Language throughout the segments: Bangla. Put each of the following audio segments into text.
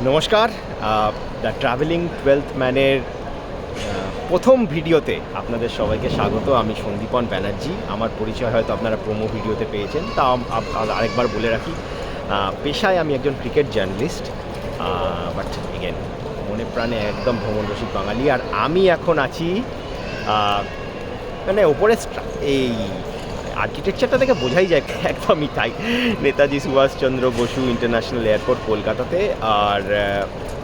নমস্কার। দ্য ট্রাভেলিং টুয়েলথ ম্যানের প্রথম ভিডিওতে আপনাদের সবাইকে স্বাগত। আমি সন্দীপন ব্যানার্জি। আমার পরিচয় হয়তো আপনারা প্রোমো ভিডিওতে পেয়েছেন, তা আরেকবার বলে রাখি, পেশায় আমি একজন ক্রিকেট জার্নালিস্ট, বাট এগেন মনে প্রাণে একদম ভ্রমণরসিক বাঙালি। আর আমি এখন আছি মানে ওপরে এই আর্কিটেকচারটা থেকে বোঝাই যায় একদমই তাই, নেতাজি সুভাষচন্দ্র বসু ইন্টারন্যাশনাল এয়ারপোর্ট কলকাতাতে। আর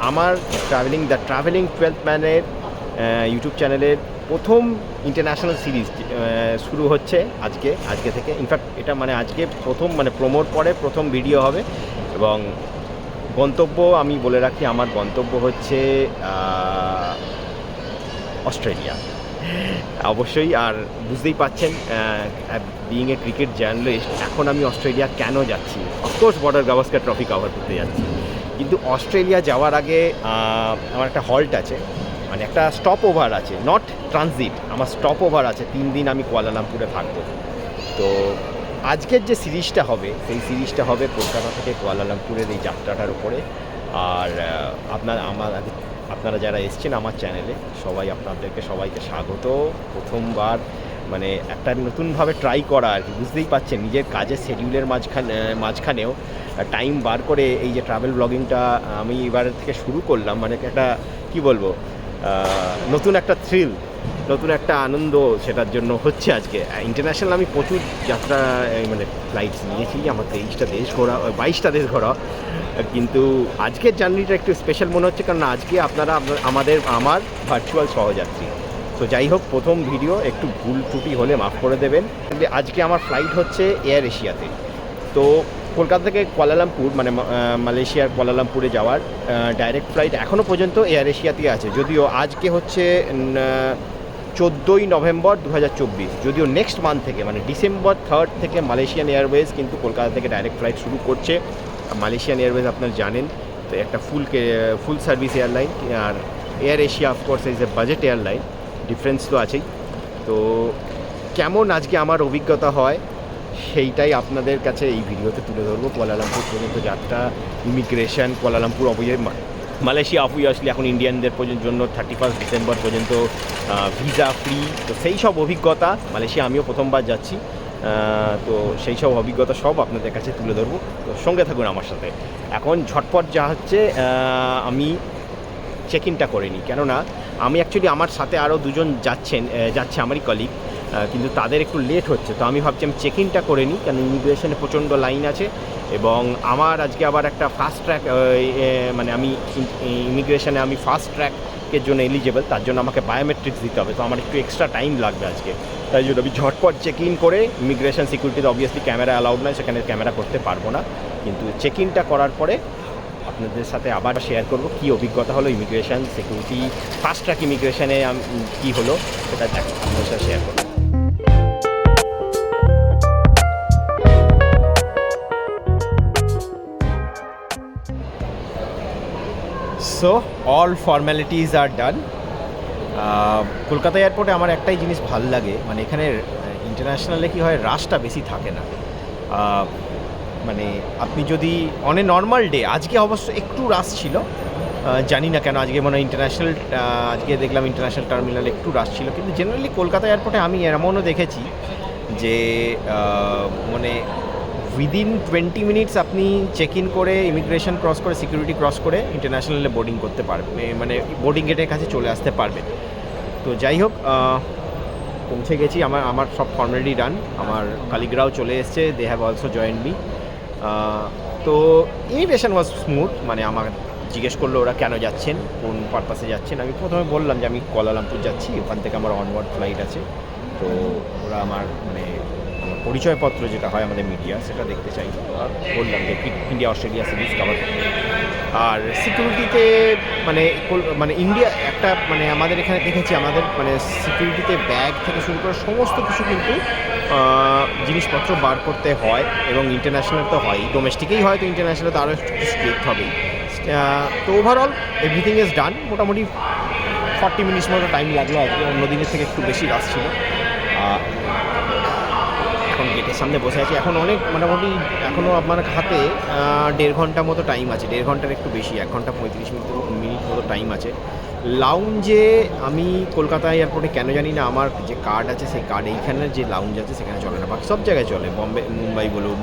আমার দ্য ট্রাভেলিং টুয়েলথ ম্যানের ইউটিউব চ্যানেলের প্রথম ইন্টারন্যাশনাল সিরিজ শুরু হচ্ছে আজকে থেকে। ইনফ্যাক্ট এটা মানে আজকে প্রথম মানে প্রোমোর পরে প্রথম ভিডিও হবে। এবং গন্তব্য আমি বলে রাখি, আমার গন্তব্য হচ্ছে অস্ট্রেলিয়া অবশ্যই। আর বুঝতেই পাচ্ছেন, বিইং এ ক্রিকেট জার্নালিস্ট, এখন আমি অস্ট্রেলিয়া কেন যাচ্ছি। Of course border Gavaskar trophy cover করতে যাচ্ছি, কিন্তু অস্ট্রেলিয়া যাওয়ার আগে আমার একটা হল্ট আছে, মানে একটা স্টপ ওভার আছে, নট ট্রানজিট। আমার স্টপ ওভার আছে, 3 দিন আমি কুয়ালালামপুরে থাকবো। তো আজকের যে সিরিজটা হবে, সেই সিরিজটা হবে কলকাতা থেকে কুয়ালালামপুরের এই যাত্রাটার উপরে। আর আপনারা যারা এসছেন আমার চ্যানেলে, আপনাদেরকে সবাইকে স্বাগত। প্রথমবার মানে একটা নতুনভাবে ট্রাই করা আর কি। বুঝতেই পারছেন, নিজের কাজের শিডিউলের মাঝখানেও টাইম বার করে এই যে ট্রাভেল ব্লগিংটা আমি এবার থেকে শুরু করলাম, মানে একটা কি বলবো, নতুন একটা থ্রিল, নতুন একটা আনন্দ, সেটার জন্য হচ্ছে আজকে ইন্টারন্যাশনাল। আমি প্রচুর যাত্রা মানে ফ্লাইটস নিয়েছি, আমার 22টা দেশ ঘোরা। কিন্তু আজকের জার্নিটা একটু স্পেশাল মনে হচ্ছে, কারণ আজকে আপনারা আমার ভার্চুয়াল সহযাত্রী। তো যাই হোক, প্রথম ভিডিও, একটু ভুল ত্রুটি হলে মাফ করে দেবেন। আজকে আমার ফ্লাইট হচ্ছে এয়ার এশিয়াতে। তো কলকাতা থেকে কুয়ালালামপুর মানে মালয়েশিয়ার কুয়ালালামপুরে যাওয়ার ডাইরেক্ট ফ্লাইট এখনও পর্যন্ত এয়ার এশিয়াতে আছে। যদিও আজকে হচ্ছে 14ই নভেম্বর 2024, যদিও নেক্সট মান্থ থেকে মানে ডিসেম্বর 3rd থেকে মালয়েশিয়ান এয়ারওয়েজ কিন্তু কলকাতা থেকে ডাইরেক্ট ফ্লাইট শুরু করছে। মালয়েশিয়ান এয়ারওয়েজ আপনারা জানেন, তো একটা ফুল সার্ভিস এয়ারলাইন। আর Air Asia of course is a budget airline, difference তো আছেই। তো কেমন আজকে আমার অভিজ্ঞতা হয় সেইটাই আপনাদের কাছে এই ভিডিওতে তুলে ধরবো। কুয়ালালামপুর পর্যন্ত যাত্রা, ইমিগ্রেশন, কুয়ালালামপুর মালয়েশিয়া অবভিয়াসলি এখন ইন্ডিয়ানদের জন্য 31 ডিসেম্বর পর্যন্ত ভিসা ফ্রি। তো সেই সব অভিজ্ঞতা, মালয়েশিয়া আমিও প্রথমবার যাচ্ছি, তো সেই সব অভিজ্ঞতা সব আপনাদের কাছে তুলে ধরবো। তো সঙ্গে থাকুন আমার সাথে। এখন ঝটপট যা হচ্ছে, আমি চেক ইনটা করে নিই, কেননা আমি অ্যাকচুয়ালি আমার সাথে আরও দুজন যাচ্ছে আমারই কলিগ, কিন্তু তাদের একটু লেট হচ্ছে। তো আমি ভাবছি আমি চেক ইনটা করে নিই, কারণ ইমিগ্রেশনে প্রচণ্ড লাইন আছে। এবং আমার আজকে আবার একটা ফাস্ট ট্র্যাক, মানে আমি ইমিগ্রেশনে আমি ফাস্ট ট্র্যাকের জন্য এলিজেবল, তার জন্য আমাকে বায়োমেট্রিক্স দিতে হবে। তো আমার একটু এক্সট্রা টাইম লাগবে আজকে, তাই জন্য আমি ঝটপট চেক ইন করে, ইমিগ্রেশন সিকিউরিটিতে অবভিয়াসলি ক্যামেরা অ্যালাউড নয়, সেখানে ক্যামেরা করতে পারবো না, কিন্তু চেক ইনটা করার পরে আপনাদের সাথে আবার শেয়ার করব কী অভিজ্ঞতা হলো ইমিগ্রেশন সিকিউরিটি, ফাস্ট ট্র্যাক ইমিগ্রেশনে কী হলো সেটা আপনাদের সাথে শেয়ার করব। সো অল ফর্ম্যালিটিজ আর ডান। কলকাতা এয়ারপোর্টে আমার একটাই জিনিস ভাল লাগে, মানে এখানে ইন্টারন্যাশনালে কী হয়, রাশটা বেশি থাকে না। মানে আপনি যদি অন এ নর্মাল ডে, আজকে অবশ্য একটু রাশ ছিল, জানি না কেন আজকে মনে হয় আজকে দেখলাম ইন্টারন্যাশনাল টার্মিনালে একটু রাশ ছিল, কিন্তু জেনারেলি কলকাতা এয়ারপোর্টে আমি এমনও দেখেছি যে মানে উইদিন 20 মিনিটস আপনি চেক ইন করে, ইমিগ্রেশন ক্রস করে, সিকিউরিটি ক্রস করে ইন্টারন্যাশনালে বোর্ডিং করতে পারবেন, মানে বোর্ডিং গেটের কাছে চলে আসতে পারবেন। তো যাই হোক, পৌঁছে গেছি, আমার সব ফর্মালিটি ডান। আমার কালিগরাও চলে এসছে, they have also join me. তো ইমিগ্রেশন ওয়াজ স্মুথ। মানে আমার জিজ্ঞেস করলো ওরা কেন যাচ্ছেন, কোন পারপাসে যাচ্ছেন। আমি প্রথমে বললাম যে আমি কুয়ালালামপুর যাচ্ছি, ওখান থেকে আমার অনওয়ার্ড ফ্লাইট আছে। তো ওরা আমার পরিচয়পত্র যেটা হয় আমাদের মিডিয়া, সেটা দেখতে চাই। আর বললাম যে ইন্ডিয়া অস্ট্রেলিয়া সিরিজ কভার করতে। আর সিকিউরিটিতে মানে ইন্ডিয়া একটা মানে আমাদের এখানে দেখেছি, আমাদের মানে সিকিউরিটিতে ব্যাগ থেকে শুরু করে সমস্ত কিছু কিন্তু জিনিসপত্র বার করতে হয়, এবং ইন্টারন্যাশনাল তো হয়, ডোমেস্টিকেই হয়, তো ইন্টারন্যাশনাল তো আরও একটু স্ট্রিক্ট হবেই। তো ওভারঅল এভরিথিং ইজ ডান। মোটামুটি 40 মিনিটস মতো টাইম লাগলো আজকে, অন্য দিনের থেকে একটু বেশি রাশ ছিল। এখন গেটের সামনে বসে আছি। এখন অনেক মোটামুটি এখনও আমার হাতে 1.5 ঘন্টা মতো টাইম আছে, 1.5 ঘন্টার একটু বেশি, 1 ঘন্টা 35 মিনিট মতো টাইম আছে। লাউঞ্জে আমি কলকাতা এয়ারপোর্টে কেন জানি না আমার যে কার্ড আছে সেই কার্ড এইখানের যে লাউঞ্জ আছে সেখানে চলে না, বাকি সব জায়গায় চলে, বম্বে মুম্বাই বলুন,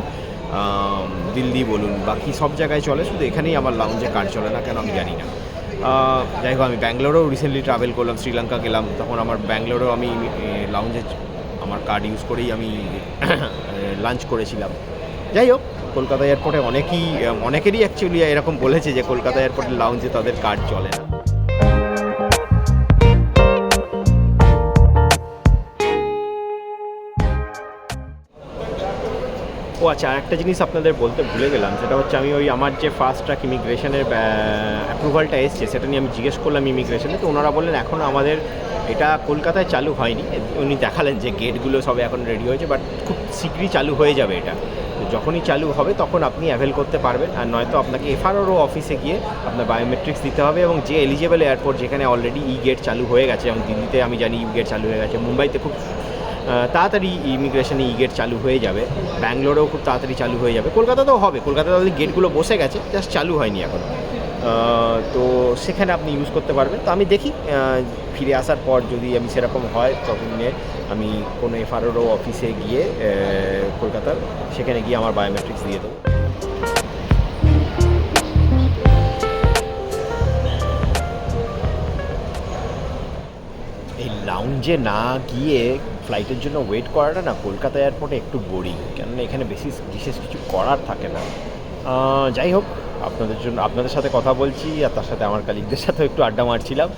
দিল্লি বলুন, বাকি সব জায়গায় চলে, শুধু এখানেই আমার লাউঞ্জে কার্ড চলে না কেন আমি জানি না। যাই হোক, আমি ব্যাঙ্গালোরেও রিসেন্টলি ট্রাভেল করলাম, শ্রীলঙ্কা গেলাম, তখন আমার ব্যাঙ্গালোরেও আমি লাউঞ্জে আমার কার্ড ইউজ করেই আমি লাঞ্চ করেছিলাম। যাই হোক, কলকাতা এয়ারপোর্টে অনেকেরই অ্যাকচুয়ালি এরকম বলেছে যে কলকাতা এয়ারপোর্টের লাউঞ্জে তাদের কার্ড চলে না। ও আচ্ছা, আরেকটা জিনিস আপনাদের বলতে ভুলে গেলাম, সেটা হচ্ছে আমি আমার যে ফাস্ট ট্র্যাক ইমিগ্রেশনের অ্যাপ্রুভালটা এসছে সেটা নিয়ে আমি জিজ্ঞেস করলাম ইমিগ্রেশনে, তো ওনারা বললেন এখনও আমাদের এটা কলকাতায় চালু হয়নি। উনি দেখালেন যে গেটগুলো সব এখন রেডি হয়েছে, বাট খুব শীঘ্রই চালু হয়ে যাবে এটা। তো যখনই চালু হবে তখন আপনি অ্যাভেল করতে পারবেন, আর নয়তো আপনাকে এফআরও অফিসে গিয়ে আপনার বায়োমেট্রিক্স দিতে হবে, এবং যে এলিজেবল এয়ারপোর্ট যেখানে অলরেডি ই গেট চালু হয়ে গেছে, যেমন দিল্লিতে আমি জানি ই গেট চালু হয়ে গেছে, মুম্বাইতে খুব তাড়াতাড়ি ইমিগ্রেশনে ই গেট চালু হয়ে যাবে, ব্যাঙ্গালোরেও খুব তাড়াতাড়ি চালু হয়ে যাবে, কলকাতাতেও হবে, কলকাতাতে অলরেডি গেটগুলো বসে গেছে, জাস্ট চালু হয়নি এখনও। তো সেখানে আপনি ইউজ করতে পারবেন। তো আমি দেখি ফিরে আসার পর যদি আমি সেরকম হয় ততদিনে আমি কোনো এফআরও অফিসে গিয়ে কলকাতার সেখানে গিয়ে আমার বায়োমেট্রিক্স দিয়ে দেবো। এই লাউঞ্জে না গিয়ে ফ্লাইটের জন্য ওয়েট করাটা না কলকাতা এয়ারপোর্টে একটু বোরিং, কেননা এখানে বিশেষ কিছু করার থাকে না। যাই হোক, আপনাদের সাথে কথা বলছি, আর তার সাথে আমার কালিগদের সাথেও একটু আড্ডা মারছিলাম,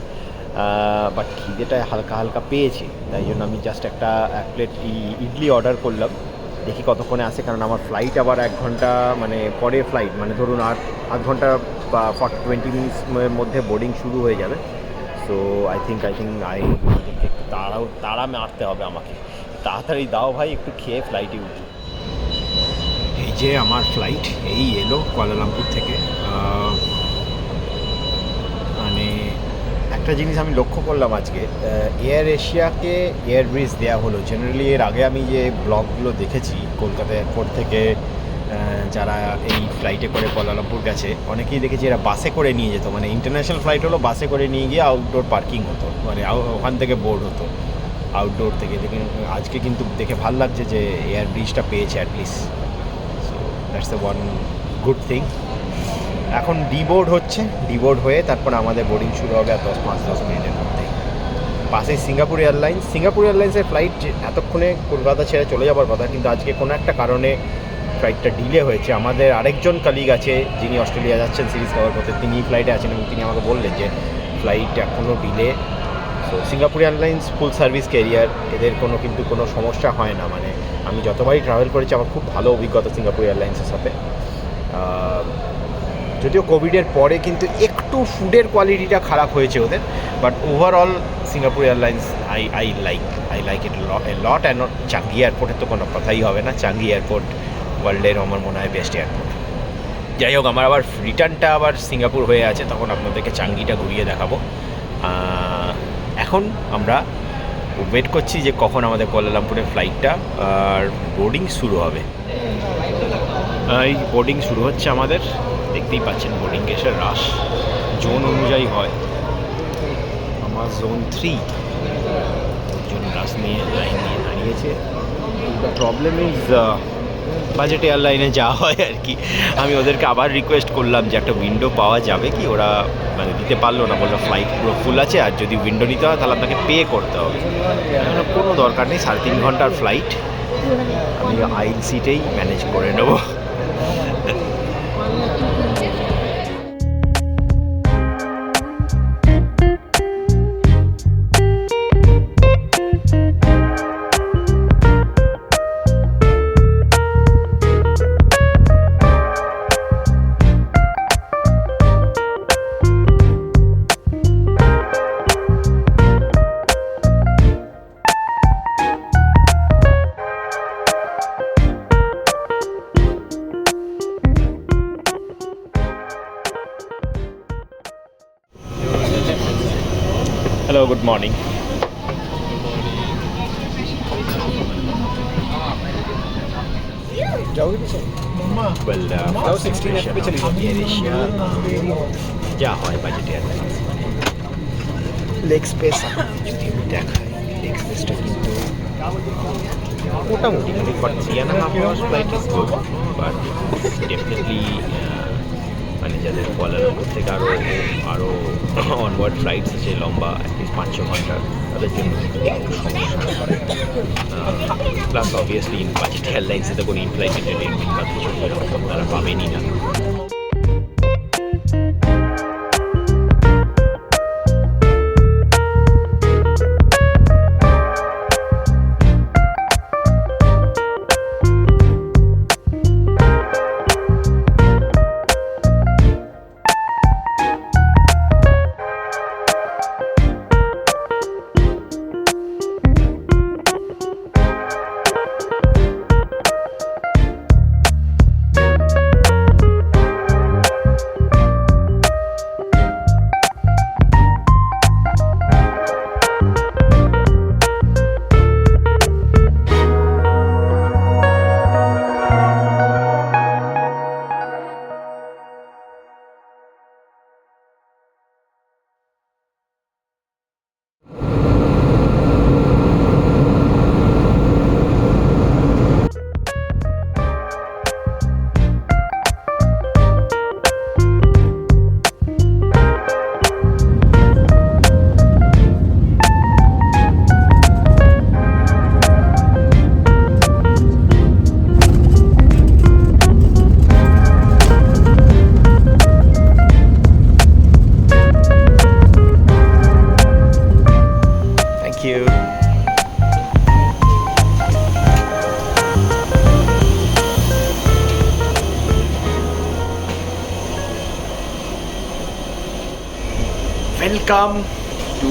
বাট খিদেটা হালকা হালকা পেয়েছি, তাই জন্য আমি জাস্ট একটা 1 প্লেট ইডলি অর্ডার করলাম, দেখি কতক্ষণে আসে, কারণ আমার ফ্লাইট আবার 1 ঘন্টা মানে পরে ফ্লাইট, মানে ধরুন 8 ঘন্টা বা 20 মিনিটসের মধ্যে বোর্ডিং শুরু হয়ে যাবে। সো আই থিঙ্ক তাড়া মারতে হবে আমাকে, তাড়াতাড়ি দাও ভাই, একটু খেয়ে ফ্লাইটে উঠি। এই যে আমার ফ্লাইট এই এলো কুয়ালালামপুর থেকে। মানে একটা জিনিস আমি লক্ষ্য করলাম আজকে, এয়ার এশিয়াকে এয়ার ব্রিজ দেওয়া হলো। জেনারেলি এর আগে আমি যে ব্লগগুলো দেখেছি কলকাতা এয়ারপোর্ট থেকে যারা এই ফ্লাইটে করে কুয়ালালামপুর গেছে, অনেকেই দেখেছি এরা বাসে করে নিয়ে যেত, মানে ইন্টারন্যাশনাল ফ্লাইট হলো বাসে করে নিয়ে গিয়ে আউটডোর পার্কিং হতো, মানে ওখান থেকে বোর্ড হতো আউটডোর থেকে। দেখুন আজকে কিন্তু দেখে ভাল লাগছে যে এয়ার ব্রিজটা পেয়েছে at least, so that's the one good thing. এখন ডিবোর্ড হচ্ছে, ডিবোর্ড হয়ে তারপর আমাদের বোর্ডিং শুরু হবে আর 5-10 মিনিটের মধ্যে। পাশে সিঙ্গাপুর এয়ারলাইন্সের ফ্লাইট এতক্ষণে কলকাতা ছেড়ে চলে যাবার কথা, কিন্তু আজকে কোনো একটা কারণে ফ্লাইটটা ডিলে হয়েছে। আমাদের আরেকজন কালিগ আছে যিনি অস্ট্রেলিয়া যাচ্ছেন সিরিজ কভার করতে, তিনি ফ্লাইটে আছেন এবং তিনি আমাকে বললেন যে ফ্লাইট এখনও ডিলে। সো সিঙ্গাপুর এয়ারলাইন্স ফুল সার্ভিস ক্যারিয়ার, এদের কোনো সমস্যা হয় না, মানে আমি যতবারই ট্রাভেল করেছি আমার খুব ভালো অভিজ্ঞতা সিঙ্গাপুর এয়ারলাইন্সের সাথে। যদিও কোভিডের পরে কিন্তু একটু ফুডের কোয়ালিটিটা খারাপ হয়েছে ওদের, but overall Singapore airlines I like it lot. And চাঙ্গি এয়ারপোর্টের তো কোনো কথাই হবে না, চাঙ্গি এয়ারপোর্ট ওয়ার্ল্ডের আমার মনে হয় বেস্ট এয়ারপোর্ট। যাই হোক, আমার আবার রিটার্নটা আবার সিঙ্গাপুর হয়ে আছে, তখন আপনাদেরকে চাঙ্গিটা ঘুরিয়ে দেখাবো। এখন আমরা ওয়েট করছি যে কখন আমাদের কুয়ালালামপুরের ফ্লাইটটা আর বোর্ডিং শুরু হবে। এই বোর্ডিং শুরু হচ্ছে আমাদের, দেখতেই পাচ্ছেন বোর্ডিং গেটের রাশ জোন অনুযায়ী হয়। আমার জোন 3 জন রাশ নিয়ে লাইন নিয়ে দাঁড়িয়েছে। দ্য প্রবলেম ইজ বাজেট এয়ারলাইনে যাওয়া হয় আর কি। আমি ওদেরকে আবার রিকোয়েস্ট করলাম যে একটা উইন্ডো পাওয়া যাবে কি, ওরা মানে দিতে পারলো না, বললো ফ্লাইট পুরো ফুল আছে, আর যদি উইন্ডো নিতে হয় তাহলে আপনাকে পে করতে হবে। কোনো দরকার নেই, 3.5 ঘন্টার ফ্লাইট, আমি আইল সিটেই ম্যানেজ করে নেবো। Hello, good morning. well, AirAsia যা হয় বাজেট এয়ারলাইন্স। লেগ স্পেস যদি আমি দেখাই, লেগ স্পেসটা কিন্তু মোটামুটি for 3.5 hours flight is good, but definitely মানে যাদের কুয়ালালামপুর থেকে আরও অনওয়ার্ড ফ্লাইটস আছে লম্বা অ্যাটলিস্ট 5-6 ঘন্টা, তাদের জন্য একটু সমস্যা হয়। প্লাস অবভিয়াসলি ইন বাজেট এয়ারলাইন্সে তো কোনো ইনফ্লাইট এন্টারটেনমেন্ট বা কিছু এরকম তারা পাবেনই না। Welcome to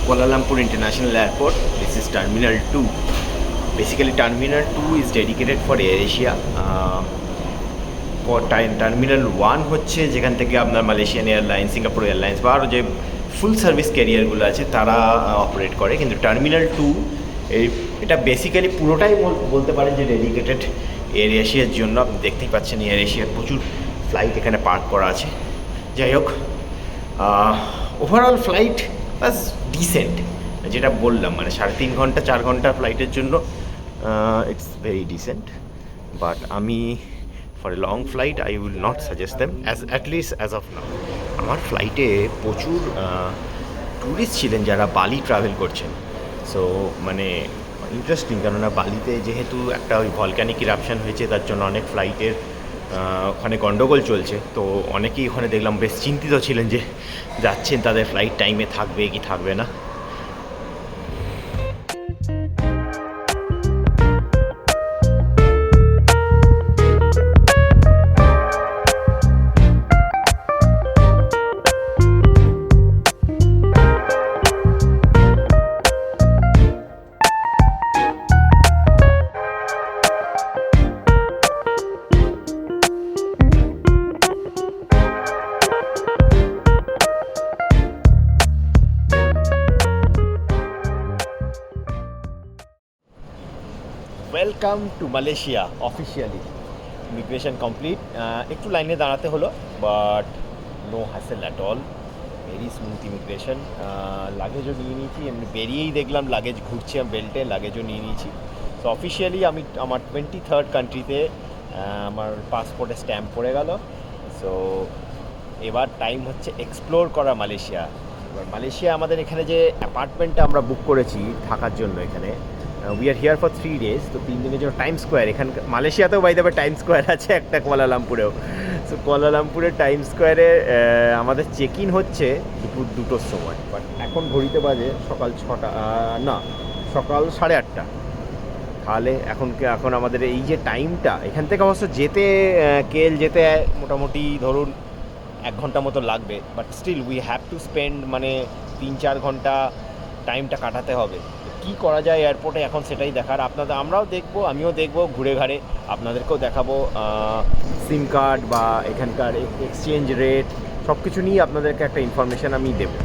Kuala Lumpur International Airport. This is Terminal 2. Basically, Terminal 2 is dedicated for AirAsia. Terminal 1 হচ্ছে যেখান থেকে আপনার মালয়েশিয়ান এয়ারলাইন্স, সিঙ্গাপুর এয়ারলাইন্স বা আরও যে ফুল সার্ভিস ক্যারিয়ারগুলো আছে তারা অপারেট করে। কিন্তু টার্মিনাল 2 এটা বেসিক্যালি পুরোটাই বলতে পারেন যে ডেডিকেটেড এয়ারএশিয়ার জন্য। আপনি দেখতেই পাচ্ছেন এয়ারএশিয়ার প্রচুর ফ্লাইট এখানে পার্ক করা আছে। যাই হোক, ওভারঅল ফ্লাইট বাস ডিসেন্ট, যেটা বললাম মানে 3.5 ঘন্টা 4 ঘন্টার ফ্লাইটের জন্য ইটস ভেরি ডিসেন্ট। বাট আমি for a long flight I will not suggest them at least as of now. আমার ফ্লাইটে প্রচুর ট্যুরিস্ট ছিলেন যারা বালি ট্রাভেল করছেন। সো মানে ইন্টারেস্টিং, কেননা বালিতে যেহেতু একটা ওই ভলক্যানিক ইরাপশন হয়েছে, তার জন্য অনেক ফ্লাইটের ওখানে গন্ডগোল চলছে। তো অনেকেই ওখানে দেখলাম বেশ চিন্তিত ছিলেন যে যাচ্ছেন তাদের ফ্লাইট টাইমে থাকবে কি থাকবে না। Welcome to Malaysia officially. Immigration complete. একটু লাইনে দাঁড়াতে হলো, but no hassle at all, very smooth immigration. লাগেজও নিয়ে নিয়েছি, এমনি বেরিয়েই দেখলাম লাগেজ ঘুরছে বেল্টে, লাগেজও নিয়ে নিয়েছি। সো অফিসিয়ালি আমি আমার 23rd কান্ট্রিতে আমার পাসপোর্টে স্ট্যাম্প পড়ে গেল। সো এবার টাইম হচ্ছে এক্সপ্লোর করা মালয়েশিয়া। এবার মালয়েশিয়া আমাদের এখানে যে অ্যাপার্টমেন্টটা আমরা বুক করেছি থাকার জন্য, এখানে we are here for 3 days। তো 3 দিনের জন্য টাইম স্কোয়ার, এখানকার মালয়েশিয়াতেও by the way time square আছে একটা, কুয়ালালামপুরেও। সো কুয়ালালামপুরের টাইম স্কোয়ারে আমাদের চেক ইন হচ্ছে দুপুর 2টোর সময়, বাট এখন ঘড়িতে বাজে সকাল 6টা, না সকাল 8:30। তাহলে এখন আমাদের এই যে টাইমটা, এখান থেকে অবশ্য যেতে কেল যেতে মোটামুটি ধরুন 1 ঘন্টা মতো লাগবে, but still we have to spend মানে 3-4 ঘন্টা টাইমটা কাটাতে হবে। কি করা যায় এয়ারপোর্টে এখন সেটাই দেখার, আমরাও দেখবো, আমিও দেখবো ঘুরে ঘাড়ে, আপনাদেরকেও দেখাবো সিম কার্ড বা এখানকার এক্সচেঞ্জ রেট সব কিছু নিয়ে আপনাদেরকে একটা ইনফরমেশান আমি দেবো।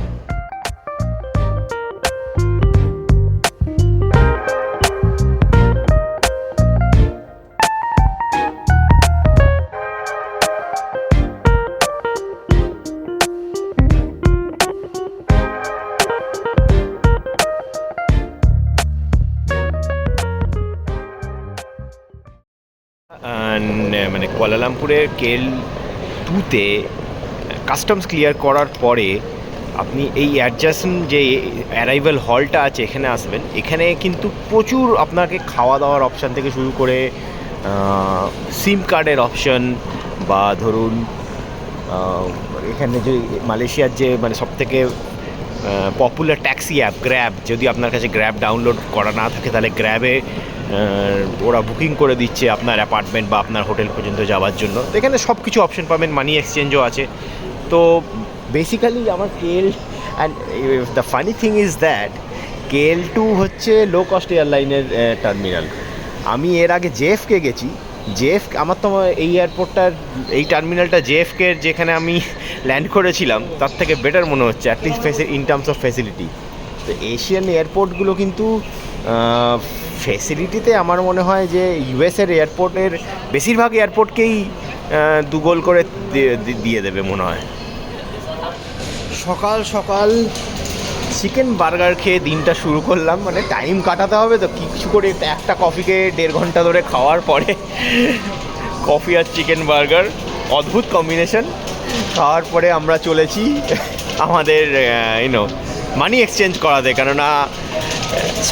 মানে কুয়ালালামপুরের KL2-তে কাস্টমস ক্লিয়ার করার পরে আপনি এই অ্যাডজাসেন্ট যে অ্যারাইভাল হলটা আছে এখানে আসবেন। এখানে কিন্তু প্রচুর আপনাকে খাওয়া দাওয়ার অপশান থেকে শুরু করে সিম কার্ডের অপশান, বা ধরুন এখানে যে মালয়েশিয়ার যে মানে সবথেকে পপুলার ট্যাক্সি অ্যাপ গ্র্যাব, যদি আপনার কাছে গ্র্যাব ডাউনলোড করা না থাকে তাহলে গ্র্যাবে ওরা বুকিং করে দিচ্ছে আপনার অ্যাপার্টমেন্ট বা আপনার হোটেল পর্যন্ত যাওয়ার জন্য। তো এখানে সব কিছু অপশন পাবেন, মানি এক্সচেঞ্জও আছে। তো বেসিক্যালি আমার and the funny thing is that KL2 হচ্ছে লো কস্ট এয়ারলাইনের টার্মিনাল। আমি এর আগে JFK গেছি। আমার তো এই এয়ারপোর্টটার এই টার্মিনালটা JFK যেখানে আমি ল্যান্ড করেছিলাম তার থেকে বেটার মনে হচ্ছে, at least in terms of facility. তো এশিয়ান এয়ারপোর্টগুলো কিন্তু ফ্যাসিলিটিতে আমার মনে হয় যে ইউএসের এয়ারপোর্টের বেশিরভাগ এয়ারপোর্টকেই 2 গোল করে দিয়ে দেবে মনে হয়। সকাল সকাল চিকেন বার্গার খেয়ে দিনটা শুরু করলাম। মানে টাইম কাটাতে হবে তো কিছু করে, একটা কফিকে 1.5 ঘন্টা ধরে খাওয়ার পরে কফি আর চিকেন বার্গার অদ্ভুত কম্বিনেশন খাওয়ার পরে আমরা চলেছি আমাদের মানি এক্সচেঞ্জ করাতে। কেননা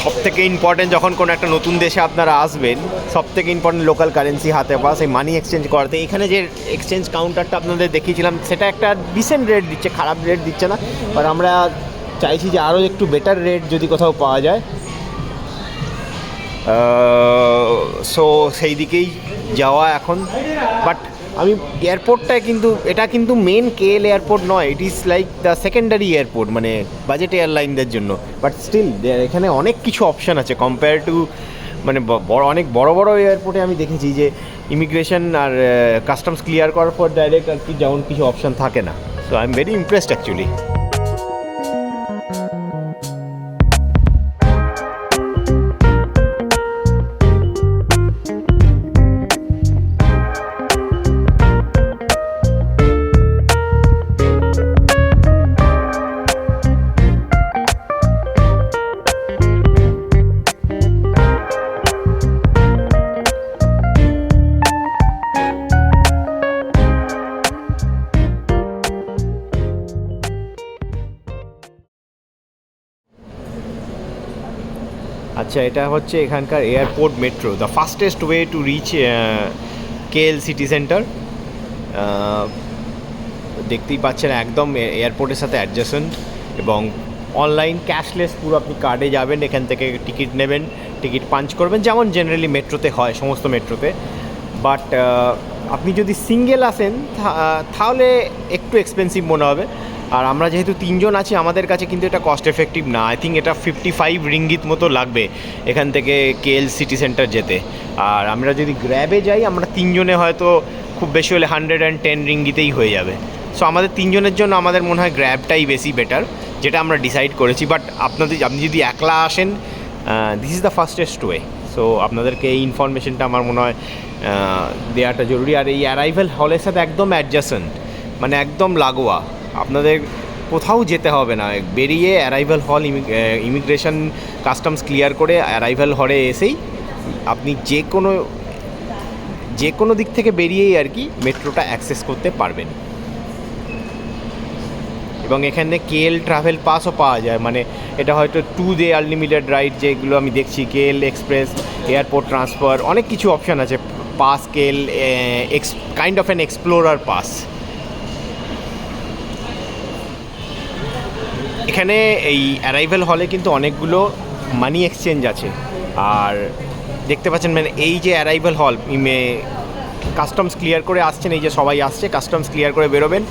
সবথেকে ইম্পর্টেন্ট যখন কোনো একটা নতুন দেশে আপনারা আসবেন, সবথেকে ইম্পর্টেন্ট লোকাল কারেন্সি হাতে পাওয়া, সেই মানি এক্সচেঞ্জ করাতে। এখানে যে এক্সচেঞ্জ কাউন্টারটা আপনাদের দেখিয়েছিলাম সেটা একটা ডিসেন্ট রেট দিচ্ছে, খারাপ রেট দিচ্ছে না। বাট আমরা চাইছি যে আরও একটু বেটার রেট যদি কোথাও পাওয়া যায়। সো সেই দিকেই যাওয়া এখন। বাট আমি এয়ারপোর্টটায় কিন্তু এটা কিন্তু মেন KL এয়ারপোর্ট নয়, it is like the secondary airport, মানে বাজেট এয়ারলাইনদের জন্য। বাট স্টিল এখানে অনেক কিছু অপশান আছে কম্পেয়ার টু মানে অনেক বড় বড় এয়ারপোর্টে আমি দেখেছি যে ইমিগ্রেশন আর কাস্টমস ক্লিয়ার করার পর ডাইরেক্ট আর কি যেমন কিছু অপশান থাকে না। So I am very impressed actually. আচ্ছা, এটা হচ্ছে এখানকার airport metro, the fastest way to reach KL city centre. দেখতেই পাচ্ছেন একদম এয়ারপোর্টের সাথে অ্যাডজাসেন্ট, এবং অনলাইন ক্যাশলেস পুরো। আপনি কার্ডে যাবেন, এখান থেকে টিকিট নেবেন, টিকিট পাঞ্চ করবেন, যেমন জেনারেলি মেট্রোতে হয় সমস্ত মেট্রোতে। বাট আপনি যদি সিঙ্গেল আসেন তাহলে একটু এক্সপেন্সিভ মনে হবে। আর আমরা যেহেতু 3 জন আছি, আমাদের কাছে কিন্তু এটা কস্ট এফেক্টিভ না। আই থিঙ্ক এটা 55 রিঙ্গিত মতো লাগবে এখান থেকে KL সিটি সেন্টার যেতে। আর আমরা যদি গ্র্যাবে যাই, আমরা 3 জনে হয়তো খুব বেশি হলে 110 রিঙ্গিতেই হয়ে যাবে। সো আমাদের 3 জনের জন্য আমাদের মনে হয় গ্র্যাবটাই বেশি বেটার, যেটা আমরা ডিসাইড করেছি। বাট আপনি যদি একলা আসেন, this is the fastest way. So আপনাদেরকে এই ইনফরমেশনটা আমার মনে হয় দেওয়াটা জরুরি। আর এই অ্যারাইভাল হলের সাথে একদম অ্যাডজাসেন্ট, মানে একদম লাগোয়া, আপনাদের কোথাও যেতে হবে না। বেরিয়ে অ্যারাইভাল হল, ইমিগ্রেশন কাস্টমস ক্লিয়ার করে অ্যারাইভাল হলে এসেই আপনি যে কোনো দিক থেকে বেরিয়েই আর কি মেট্রোটা অ্যাক্সেস করতে পারবেন। এবং এখানে KL ট্রাভেল পাসও পাওয়া যায়, মানে এটা হয়তো 2 ডে আনলিমিটেড রাইড যেগুলো আমি দেখছি, KL এক্সপ্রেস, এয়ারপোর্ট ট্রান্সফার, অনেক কিছু অপশান আছে। Pass KL kind of an explorer pass. এখানে এই অ্যারাইভাল হলে কিন্তু অনেকগুলো মানি এক্সচেঞ্জ আছে। আর দেখতে পাচ্ছেন মানে এই যে অ্যারাইভাল হল, কাস্টমস ক্লিয়ার করে আসছেন, এই যে সবাই আসছে কাস্টমস ক্লিয়ার করে বেরোবেন।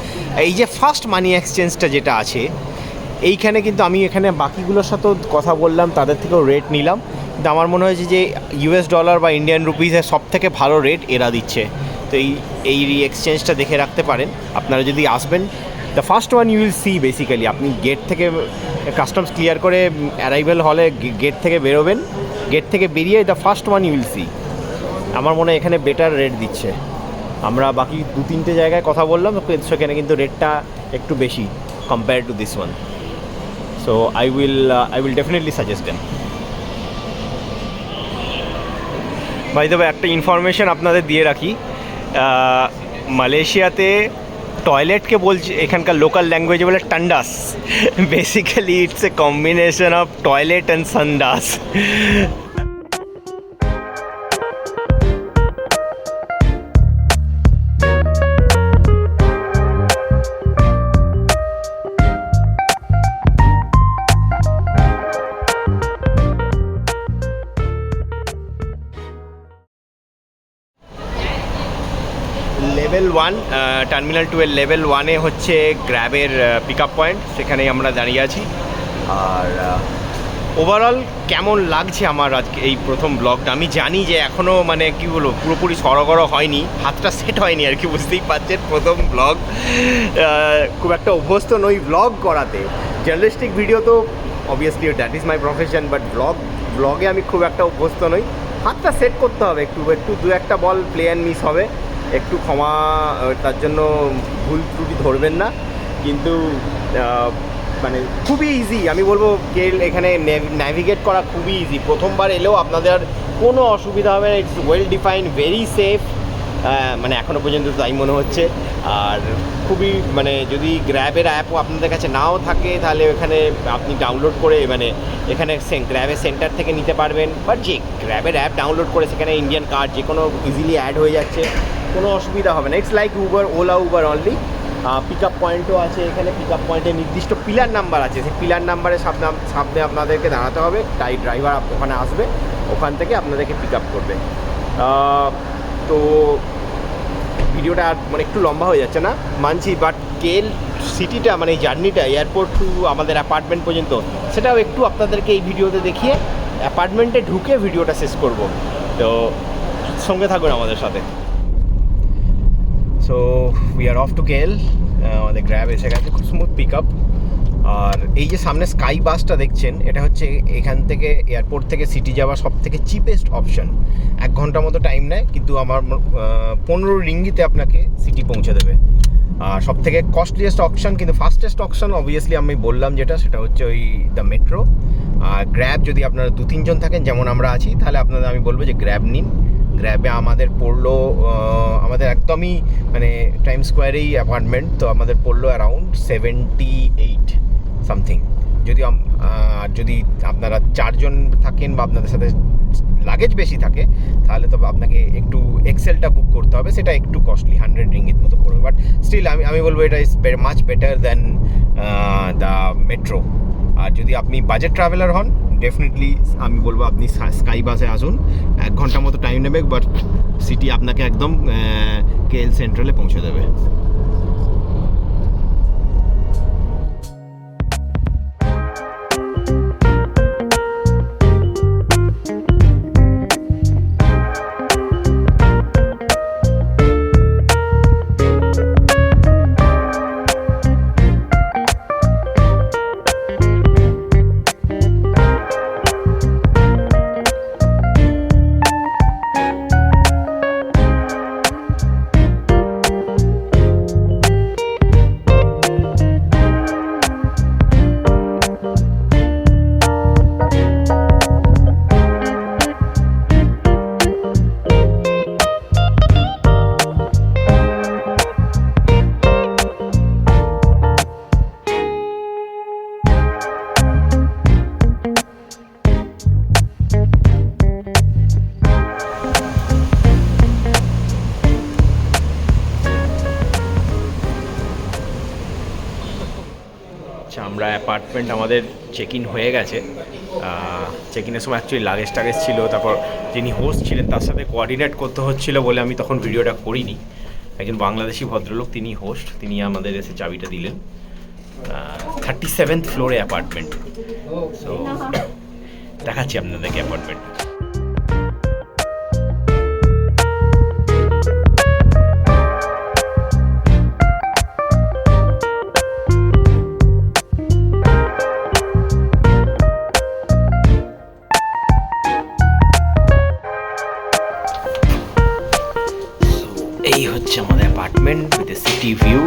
এই যে ফার্স্ট মানি এক্সচেঞ্জটা যেটা আছে এইখানে, কিন্তু আমি এখানে বাকিগুলোর সাথেও কথা বললাম, তাদের থেকেও রেট নিলাম। কিন্তু আমার মনে হয়েছে যে US ডলার বা ইন্ডিয়ান রুপিসের সব থেকে ভালো রেট এরা দিচ্ছে। তো এই এক্সচেঞ্জটা দেখে রাখতে পারেন আপনারা যদি আসবেন। The first one you will see, basically আপনি গেট থেকে কাস্টমস ক্লিয়ার করে অ্যারাইভাল হলে গেট থেকে বেরোবেন, গেট থেকে বেরিয়ে the first one you will see. আমার মনে হয় এখানে বেটার রেট দিচ্ছে। আমরা বাকি 2-3টে জায়গায় কথা বললাম, সেখানে কিন্তু রেটটা একটু বেশি compare to this one. So I will definitely suggest them. By the way, একটা ইনফরমেশন আপনাদের দিয়ে রাখি, মালয়েশিয়াতে টয়লেটকে বলছে এখানকার লোকাল ল্যাঙ্গুয়েজে বলে টান্ডাস। Basically it's a combination of toilet and সান্ডাস। লেভেল 1 টার্মিনাল 2 এর লেভেল 1-এ হচ্ছে গ্র্যাবের পিক আপ পয়েন্ট, সেখানেই আমরা দাঁড়িয়ে আছি। আর ওভারঅল কেমন লাগছে আমার আজকে এই প্রথম ব্লগটা? আমি জানি যে এখনও মানে কী বলবো পুরোপুরি সরগর হয়নি, হাতটা সেট হয়নি আর কি, বুঝতেই পারছেন প্রথম ব্লগ। খুব একটা অভ্যস্ত নই ব্লগ করাতে। জার্নালিস্টিক ভিডিও তো obviously that is my profession, but ব্লগে আমি খুব একটা অভ্যস্ত নই। হাতটা সেট করতে হবে, একটু দু একটা বল প্লে অ্যান্ড মিস হবে, একটু ক্ষমা, তার জন্য ভুল ত্রুটি ধরবেন না। কিন্তু মানে খুবই ইজি, আমি বলবো এখানে ন্যাভিগেট করা খুবই ইজি। প্রথমবার এলেও আপনাদের কোনো অসুবিধা হবে না। It's well defined, very safe, মানে এখনও পর্যন্ত তাই মনে হচ্ছে। আর খুবই মানে যদি গ্র্যাবের অ্যাপও আপনাদের কাছে নাও থাকে তাহলে এখানে আপনি ডাউনলোড করে মানে এখানে গ্র্যাবের সেন্টার থেকে নিতে পারবেন, বাট যে গ্র্যাবের অ্যাপ ডাউনলোড করে সেখানে ইন্ডিয়ান কার্ড যে কোনো ইজিলি অ্যাড হয়ে যাচ্ছে, কোনো অসুবিধা হবে না। It's like Uber, Ola Uber only. Pick up পয়েন্টও আছে এখানে। পিক আপ পয়েন্টে নির্দিষ্ট পিলার নাম্বার আছে, সেই পিলার নাম্বারের সামনে আপনাদেরকে দাঁড়াতে হবে। ড্রাইভার ওখানে আসবে, ওখান থেকে আপনাদেরকে পিক আপ করবে। তো ভিডিওটা মানে একটু লম্বা হয়ে যাচ্ছে না মানছি, বাট কেএল সিটিটা মানে এই জার্নিটা এয়ারপোর্ট টু আমাদের অ্যাপার্টমেন্ট পর্যন্ত, সেটাও একটু আপনাদেরকে এই ভিডিওতে দেখিয়ে অ্যাপার্টমেন্টে ঢুকে ভিডিওটা শেষ করব। তো সঙ্গে থাকুন আমাদের সাথে। So we are off to KL. আমাদের গ্র্যাব এসে গেছে, খুব স্মুথ পিক আপ। আর এই যে সামনে স্কাই বাসটা দেখছেন, এটা হচ্ছে এখান থেকে এয়ারপোর্ট থেকে সিটি যাওয়া সব থেকে চিপেস্ট অপশান। 1 ঘন্টা মতো টাইম নেয়, কিন্তু আমার 15 রিঙ্গিতে আপনাকে সিটি পৌঁছে দেবে। আর সব থেকে কস্টলিয়েস্ট অপশান, কিন্তু ফাস্টেস্ট অপশান অবভিয়াসলি আমি বললাম যেটা, সেটা হচ্ছে ওই দ্য মেট্রো। আর গ্র্যাব যদি আপনারা 2-3 জন থাকেন যেমন আমরা আছি, তাহলে আপনাদের আমি বলবো যে গ্র্যাব নিন। গ্র্যাবে আমাদের পড়লো, আমাদের একদমই মানে টাইম স্কোয়ারেই অ্যাপার্টমেন্ট, তো আমাদের পড়লো অ্যারাউন্ড 78 সামথিং। যদি আপনারা 4 জন থাকেন বা আপনাদের সাথে লাগেজ বেশি থাকে, তাহলে তো আপনাকে একটু এক্সেলটা বুক করতে হবে, সেটা একটু কস্টলি, 100 রিঙ্গিত মতো পড়বে। বাট স্টিল আমি বলবো এটা is much better than the metro. আর যদি আপনি বাজেট ট্রাভেলার হন, ডেফিনেটলি আমি বলবো আপনি স্কাই বাসে আসুন। 1 ঘন্টা মতো টাইম নেবে, বাট সিটি আপনাকে একদম কেএল সেন্ট্রালে পৌঁছে দেবে। আমরা অ্যাপার্টমেন্ট আমাদের চেক ইন হয়ে গেছে। চেক ইনের সময় অ্যাকচুয়ালি লাগেজ টাগেজ ছিল, তারপর যিনি হোস্ট ছিলেন তার সাথে কোঅর্ডিনেট করতে হচ্ছিলো বলে আমি তখন ভিডিওটা করিনি। একজন বাংলাদেশি ভদ্রলোক, তিনি হোস্ট, তিনি আমাদের এসে চাবিটা দিলেন। 37th ফ্লোরে অ্যাপার্টমেন্ট। সো দেখাচ্ছি আপনাদেরকে অ্যাপার্টমেন্ট। এই হচ্ছে আমাদের apartment with a city view,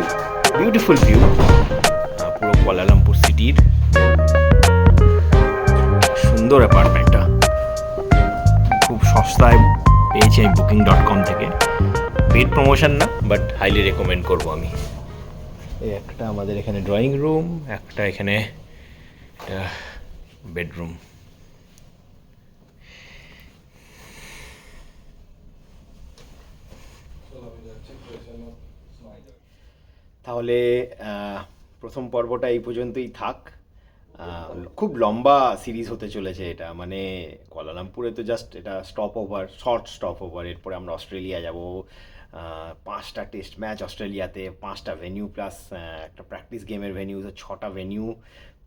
beautiful view, পুরো কুয়ালালামপুর সিটির। সুন্দর অ্যাপার্টমেন্টটা, খুব সস্তায় পেয়েছি আমি booking.com থেকে। পেড প্রমোশন না, বাট হাইলি রেকমেন্ড করবো আমি। এই একটা আমাদের এখানে ড্রয়িং রুম, একটা এখানে বেডরুম। তাহলে প্রথম পর্বটা এই পর্যন্তই থাক। খুব লম্বা সিরিজ হতে চলেছে এটা, মানে কুয়ালালামপুরে তো জাস্ট এটা stop over, short stop over. এরপরে আমরা অস্ট্রেলিয়া যাব, 5টা টেস্ট ম্যাচ অস্ট্রেলিয়াতে, 5টা ভেন্যু প্লাস একটা প্র্যাকটিস গেমের ভেন্যু, 6টা ভেন্যু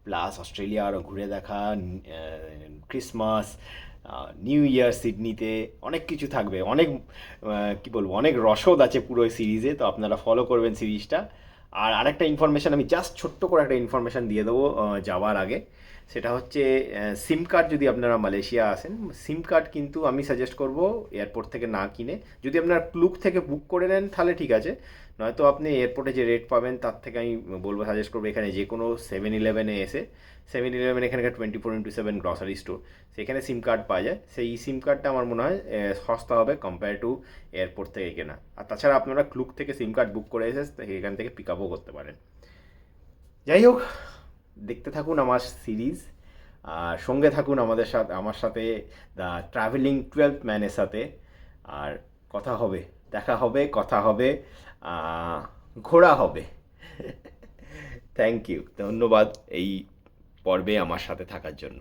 প্লাস অস্ট্রেলিয়া আরও ঘুরে দেখা, ক্রিসমাস, নিউ ইয়ার সিডনিতে, অনেক কিছু থাকবে, অনেক কি বলবো, অনেক রসদ আছে পুরো সিরিজে। তো আপনারা ফলো করবেন সিরিজটা। আর আরেকটা ইনফরমেশান, আমি জাস্ট ছোট্ট করে একটা ইনফরমেশান দিয়ে দেবো যাওয়ার আগে। সেটা হচ্ছে সিম কার্ড, যদি আপনারা মালয়েশিয়া আসেন, সিম কার্ড কিন্তু আমি সাজেস্ট করব এয়ারপোর্ট থেকে না কিনে, যদি আপনারা ক্লুক থেকে বুক করে নেন তাহলে ঠিক আছে, নয়তো আপনি এয়ারপোর্টে যে রেট পাবেন তার থেকে আমি বলবো, সাজেস্ট করবো এখানে যে কোনো 7-Eleven এসে, 7-Eleven এখানকার 24x7 গ্রসারি স্টোর, সেখানে সিম কার্ড পাওয়া যায়। সেই সিম কার্ডটা আমার মনে হয় সস্তা হবে কম্পেয়ার টু এয়ারপোর্ট থেকে কেনা। আর তাছাড়া আপনারা ক্লুক থেকে সিম কার্ড বুক করে এসে এখান থেকে পিক আপও করতে পারেন। যাই হোক, দেখতে থাকুন আমার সিরিজ, আর সঙ্গে থাকুন আমার সাথে দ্য ট্রাভেলিং 12th ম্যানের সাথে। আর কথা হবে, দেখা হবে, কথা হবে, ঘোরা হবে। থ্যাংক ইউ, ধন্যবাদ এই পর্বে আমার সাথে থাকার জন্য।